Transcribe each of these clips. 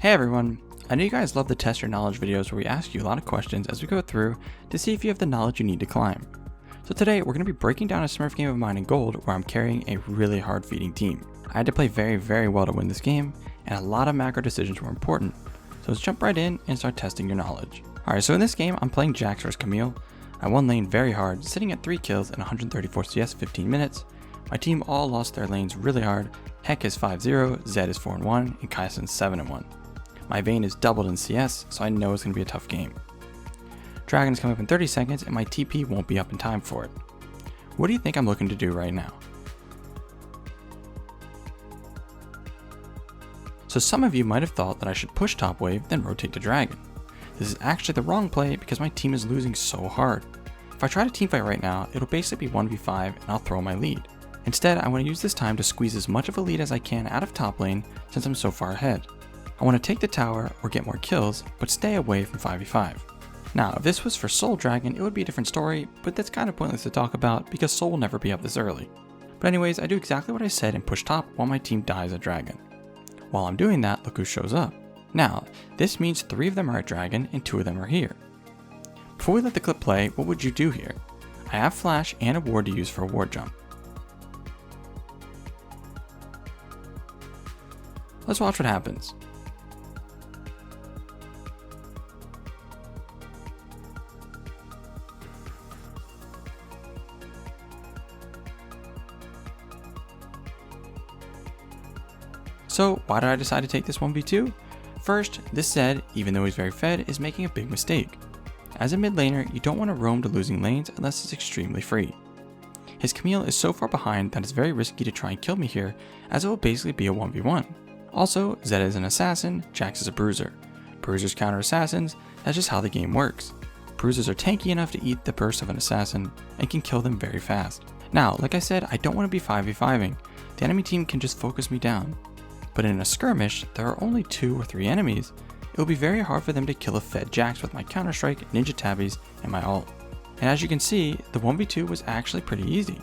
Hey everyone, I know you guys love the test your knowledge videos where we ask you a lot of questions as we go through to see if you have the knowledge you need to climb. So today we're going to be breaking down a Smurf game of mine in gold where I'm carrying a really hard feeding team. I had to play very well to win this game, and a lot of macro decisions were important. So let's jump right in and start testing your knowledge. Alright, so in this game I'm playing Jax vs Camille. I won lane very hard, sitting at 3 kills in 134 CS 15 minutes. My team all lost their lanes really hard. Heck is 5-0, Zed is 4-1, and Kaisen's 7-1. My Vayne is doubled in CS, so I know it's going to be a tough game. Dragon's coming up in 30 seconds and my TP won't be up in time for it. What do you think I'm looking to do right now? So some of you might have thought that I should push top wave then rotate to Dragon. This is actually the wrong play because my team is losing so hard. If I try to teamfight right now, it'll basically be 1v5 and I'll throw my lead. Instead, I want to use this time to squeeze as much of a lead as I can out of top lane since I'm so far ahead. I want to take the tower or get more kills, but stay away from 5v5. Now, if this was for Soul Dragon, it would be a different story, but that's kind of pointless to talk about because Soul will never be up this early. But anyways, I do exactly what I said and push top while my team dies at Dragon. While I'm doing that, look who shows up. Now, this means 3 of them are at Dragon and 2 of them are here. Before we let the clip play, what would you do here? I have flash and a ward to use for a ward jump. Let's watch what happens. So why did I decide to take this 1v2? First, this Zed, even though he's very fed, is making a big mistake. As a mid laner, you don't want to roam to losing lanes unless it's extremely free. His Camille is so far behind that it's very risky to try and kill me here, as it will basically be a 1v1. Also, Zed is an assassin, Jax is a bruiser. Bruisers counter assassins, that's just how the game works. Bruisers are tanky enough to eat the burst of an assassin and can kill them very fast. Now, like I said, I don't want to be 5v5ing. The enemy team can just focus me down. But in a skirmish, there are only 2 or 3 enemies. It will be very hard for them to kill a fed Jax with my counter-strike, ninja tabbies, and my ult. And as you can see, the 1v2 was actually pretty easy.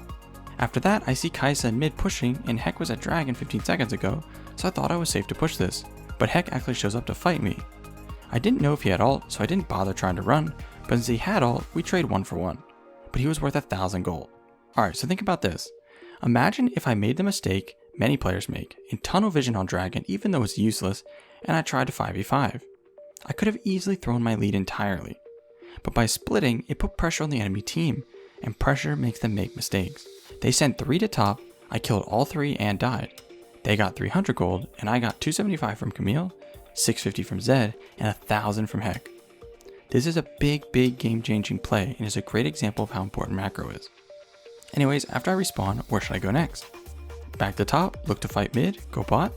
After that, I see Kaisa in mid pushing, and Heck was at Dragon 15 seconds ago, so I thought I was safe to push this. But Heck actually shows up to fight me. I didn't know if he had ult, so I didn't bother trying to run, but since he had ult, we trade 1 for 1. But he was worth 1,000 gold. Alright, so think about this. Imagine if I made the mistake many players make, in tunnel vision on Dragon even though it's useless, and I tried to 5v5. I could have easily thrown my lead entirely. But by splitting, it put pressure on the enemy team, and pressure makes them make mistakes. They sent 3 to top, I killed all 3 and died. They got 300 gold, and I got 275 from Camille, 650 from Zed, and 1,000 from Heck. This is a big game-changing play, and is a great example of how important macro is. Anyways, after I respawn, where should I go next? Back to top, look to fight mid, go bot.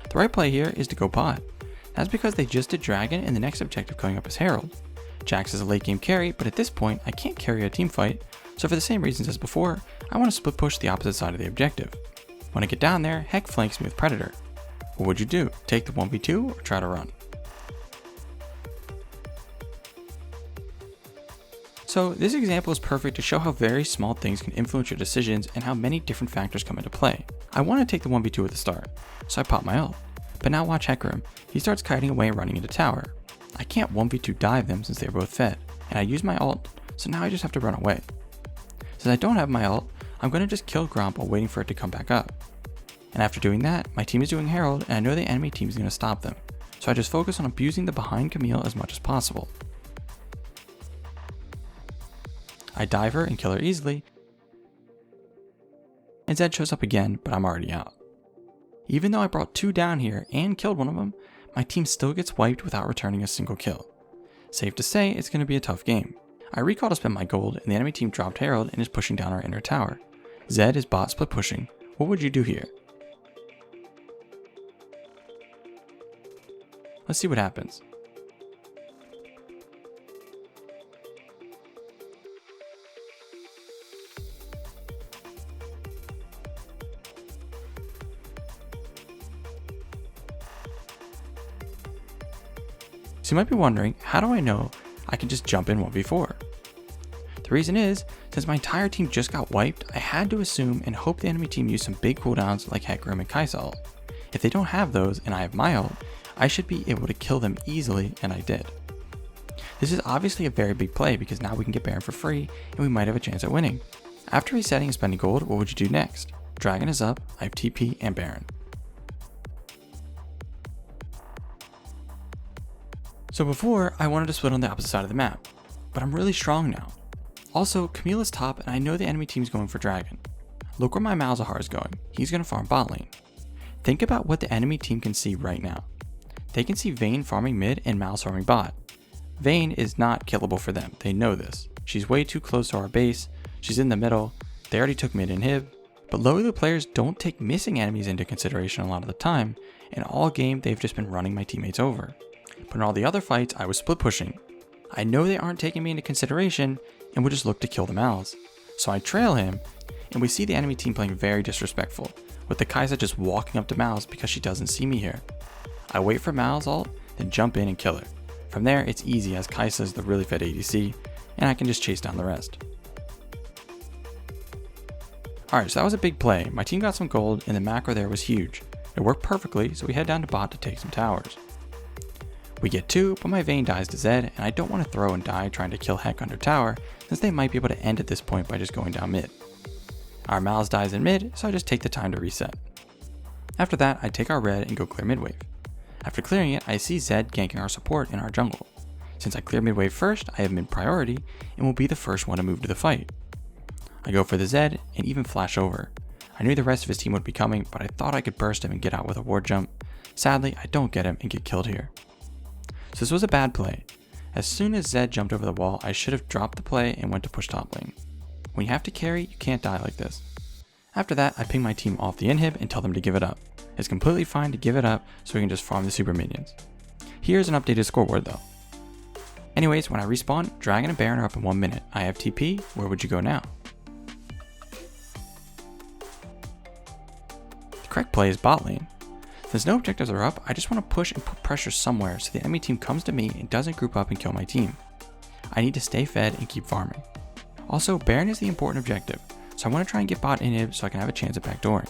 The right play here is to go bot. That's because they just did Dragon and the next objective coming up is Herald. Jax is a late game carry, but at this point I can't carry a team fight, so for the same reasons as before, I want to split push the opposite side of the objective. When I get down there, Heck flanks me with Predator. What would you do? Take the 1v2 or try to run? So this example is perfect to show how very small things can influence your decisions and how many different factors come into play. I want to take the 1v2 at the start, so I pop my ult. But now watch Hecarim, he starts kiting away and running into tower. I can't 1v2 dive them since they are both fed, and I use my ult, so now I just have to run away. Since I don't have my ult, I'm going to just kill Gromp while waiting for it to come back up. And after doing that, my team is doing Herald and I know the enemy team is going to stop them, so I just focus on abusing the behind Camille as much as possible. I dive her and kill her easily, and Zed shows up again, but I'm already out. Even though I brought 2 down here and killed one of them, my team still gets wiped without returning a single kill. Safe to say, it's going to be a tough game. I recall to spend my gold, and the enemy team dropped Herald and is pushing down our inner tower. Zed is bot split pushing. What would you do here? Let's see what happens. So you might be wondering, how do I know I can just jump in 1v4? The reason is, since my entire team just got wiped, I had to assume and hope the enemy team used some big cooldowns like Hecarim and Kai'Sa ult. If they don't have those and I have my ult, I should be able to kill them easily, and I did. This is obviously a very big play because now we can get Baron for free and we might have a chance at winning. After resetting and spending gold, what would you do next? Dragon is up, I have TP and Baron. So before, I wanted to split on the opposite side of the map, but I'm really strong now. Also, Camille is top and I know the enemy team is going for Dragon. Look where my Malzahar is going, he's going to farm bot lane. Think about what the enemy team can see right now. They can see Vayne farming mid and Mal's farming bot. Vayne is not killable for them, they know this. She's way too close to our base, she's in the middle, they already took mid inhib, but low elo players don't take missing enemies into consideration a lot of the time, and all game they've just been running my teammates over. But in all the other fights, I was split pushing. I know they aren't taking me into consideration and would just look to kill the Mals. So I trail him, and we see the enemy team playing very disrespectful, with the Kai'Sa just walking up to Mals because she doesn't see me here. I wait for Mal's ult, then jump in and kill her. From there, it's easy as Kai'Sa is the really fed ADC, and I can just chase down the rest. Alright, so that was a big play. My team got some gold, and the macro there was huge. It worked perfectly, so we head down to bot to take some towers. We get 2, but my Vayne dies to Zed, and I don't want to throw and die trying to kill Heck under tower, since they might be able to end at this point by just going down mid. Our Mal's dies in mid, so I just take the time to reset. After that, I take our red and go clear mid wave. After clearing it, I see Zed ganking our support in our jungle. Since I clear mid wave first, I have mid priority, and will be the first one to move to the fight. I go for the Zed, and even flash over. I knew the rest of his team would be coming, but I thought I could burst him and get out with a ward jump. Sadly, I don't get him and get killed here. So this was a bad play. As soon as Zed jumped over the wall, I should have dropped the play and went to push top lane. When you have to carry, you can't die like this. After that, I ping my team off the inhib and tell them to give it up. It's completely fine to give it up so we can just farm the super minions. Here's an updated scoreboard though. Anyways, when I respawn, Dragon and Baron are up in 1 minute. I have TP, where would you go now? The correct play is bot lane. Since no objectives are up, I just want to push and put pressure somewhere so the enemy team comes to me and doesn't group up and kill my team. I need to stay fed and keep farming. Also, Baron is the important objective, so I want to try and get bot inhib so I can have a chance at backdooring.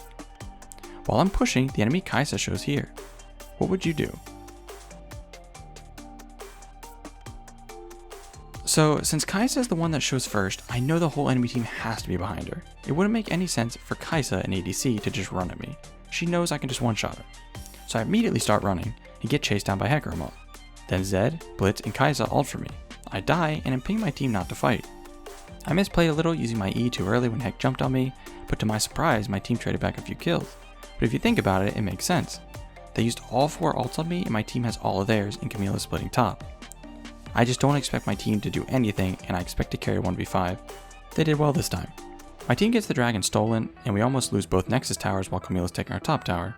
While I'm pushing, the enemy Kai'Sa shows here. What would you do? So, since Kai'Sa is the one that shows first, I know the whole enemy team has to be behind her. It wouldn't make any sense for Kai'Sa and ADC to just run at me. She knows I can just one-shot her. So I immediately start running and get chased down by Hecarim ult. Then Zed, Blitz, and Kai'Sa ult for me. I die and imping my team not to fight. I misplayed a little using my E too early when Heck jumped on me, but to my surprise, my team traded back a few kills. But if you think about it, it makes sense. They used all 4 ults on me and my team has all of theirs and Camille is splitting top. I just don't expect my team to do anything and I expect to carry 1v5. They did well this time. My team gets the dragon stolen and we almost lose both Nexus towers while Camille is taking our top tower.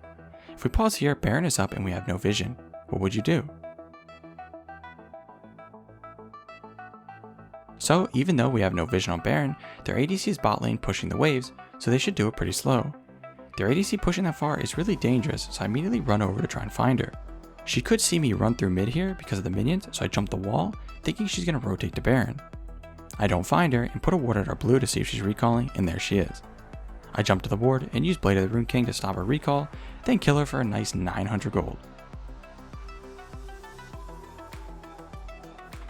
If we pause here, Baron is up and we have no vision. What would you do? So even though we have no vision on Baron, their ADC is bot lane pushing the waves, so they should do it pretty slow. Their ADC pushing that far is really dangerous, so I immediately run over to try and find her. She could see me run through mid here because of the minions, so I jump the wall, thinking she's going to rotate to Baron. I don't find her and put a ward at our blue to see if she's recalling, and there she is. I jump to the ward and use Blade of the Rune King to stop her recall, then kill her for a nice 900 gold.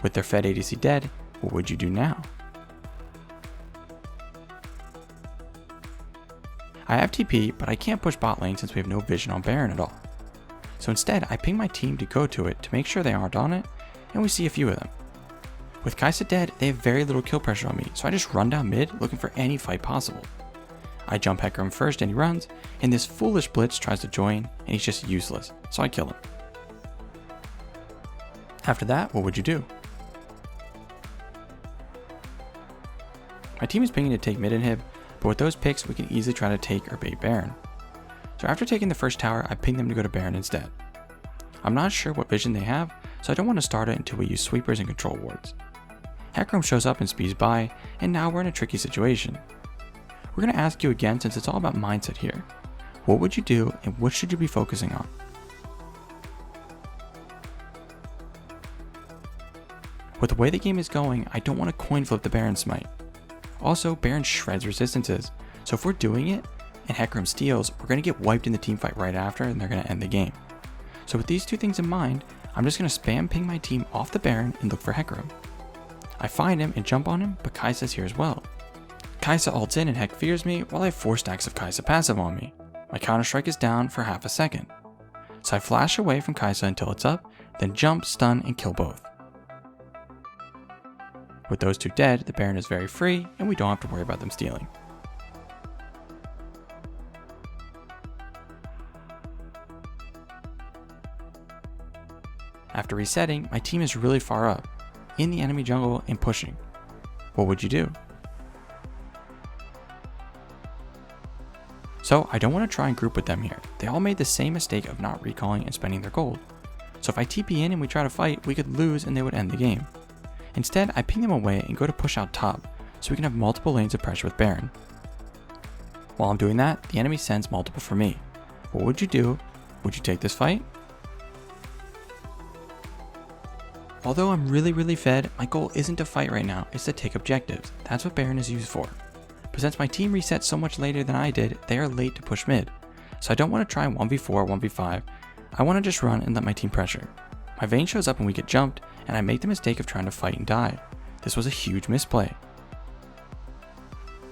With their fed ADC dead, what would you do now? I have TP, but I can't push bot lane since we have no vision on Baron at all. So instead, I ping my team to go to it to make sure they aren't on it, and we see a few of them. With Kai'Sa dead, they have very little kill pressure on me, so I just run down mid looking for any fight possible. I jump Hecarim first and he runs, and this foolish Blitz tries to join, and he's just useless, so I kill him. After that, what would you do? My team is pinging to take mid inhib, but with those picks we can easily try to take or bait Baron. So after taking the first tower, I ping them to go to Baron instead. I'm not sure what vision they have, so I don't want to start it until we use sweepers and control wards. Hecarim shows up and speeds by, and now we're in a tricky situation. We're going to ask you again since it's all about mindset here. What would you do and what should you be focusing on? With the way the game is going, I don't want to coin flip the Baron smite. Also, Baron shreds resistances, so if we're doing it and Hecarim steals, we're going to get wiped in the team fight right after and they're going to end the game. So with these two things in mind, I'm just going to spam ping my team off the Baron and look for Hecarim. I find him and jump on him, but Kai'Sa's here as well. Kai'Sa ults in and Heck fears me while I have 4 stacks of Kai'Sa passive on me. My counter strike is down for half a second. So I flash away from Kai'Sa until it's up, then jump, stun, and kill both. With those two dead, the Baron is very free and we don't have to worry about them stealing. After resetting, my team is really far up, in the enemy jungle and pushing. What would you do? So I don't want to try and group with them here. They all made the same mistake of not recalling and spending their gold. So if I TP in and we try to fight, we could lose and they would end the game. Instead, I ping them away and go to push out top, so we can have multiple lanes of pressure with Baron. While I'm doing that, the enemy sends multiple for me. What would you do? Would you take this fight? Although I'm really fed, my goal isn't to fight right now, it's to take objectives. That's what Baron is used for. But since my team resets so much later than I did, they are late to push mid. So I don't want to try 1v4 or 1v5, I want to just run and let my team pressure. My Vayne shows up and we get jumped, and I make the mistake of trying to fight and die. This was a huge misplay.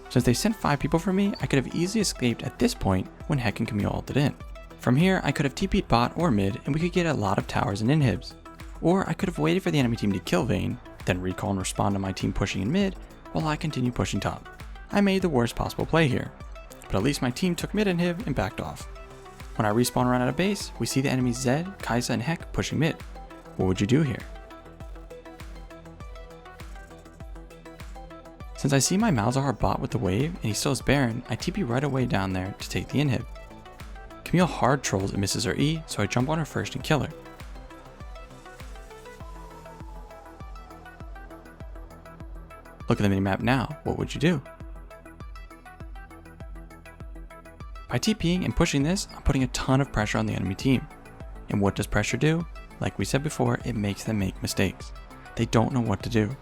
Since they sent 5 people for me, I could have easily escaped at this point when Heck and Camille ulted in. From here, I could have TP'd bot or mid and we could get a lot of towers and inhibs. Or I could have waited for the enemy team to kill Vayne, then recall and respond to my team pushing in mid, while I continue pushing top. I made the worst possible play here, but at least my team took mid inhib and backed off. When I respawn around at a base, we see the enemies Zed, Kai'Sa, and Heck pushing mid. What would you do here? Since I see my Malzahar bot with the wave and he still has Baron, I TP right away down there to take the inhib. Camille hard trolls and misses her E, so I jump on her first and kill her. Look at the minimap now, what would you do? By TPing and pushing this, I'm putting a ton of pressure on the enemy team. And what does pressure do? Like we said before, it makes them make mistakes. They don't know what to do.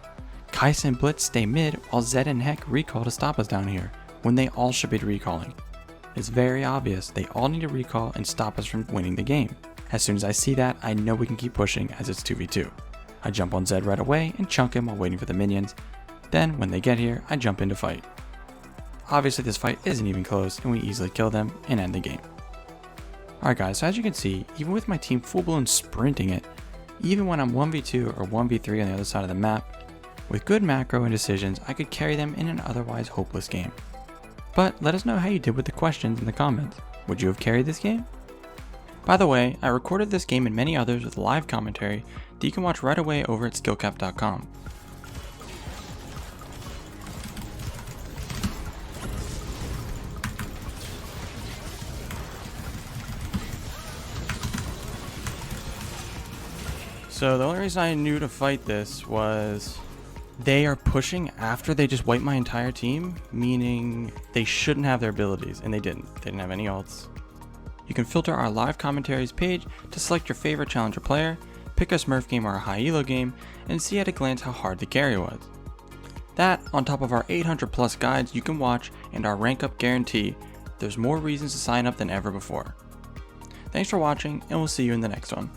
Kai'Sa and Blitz stay mid while Zed and Heck recall to stop us down here, when they all should be recalling. It's very obvious, they all need to recall and stop us from winning the game. As soon as I see that, I know we can keep pushing as it's 2v2. I jump on Zed right away and chunk him while waiting for the minions. Then, when they get here, I jump in to fight. Obviously this fight isn't even close and we easily kill them and end the game. Alright guys, so as you can see, even with my team full blown sprinting it, even when I'm 1v2 or 1v3 on the other side of the map, with good macro and decisions, I could carry them in an otherwise hopeless game. But let us know how you did with the questions in the comments. Would you have carried this game? By the way, I recorded this game and many others with live commentary that you can watch right away over at skillcapepd.com. So the only reason I knew to fight this was they are pushing after they just wiped my entire team, meaning they shouldn't have their abilities, and they didn't. They didn't have any ults. You can filter our live commentaries page to select your favorite challenger player, pick a Smurf game or a high elo game, and see at a glance how hard the carry was. That, on top of our 800 plus guides you can watch and our rank up guarantee, there's more reasons to sign up than ever before. Thanks for watching, and we'll see you in the next one.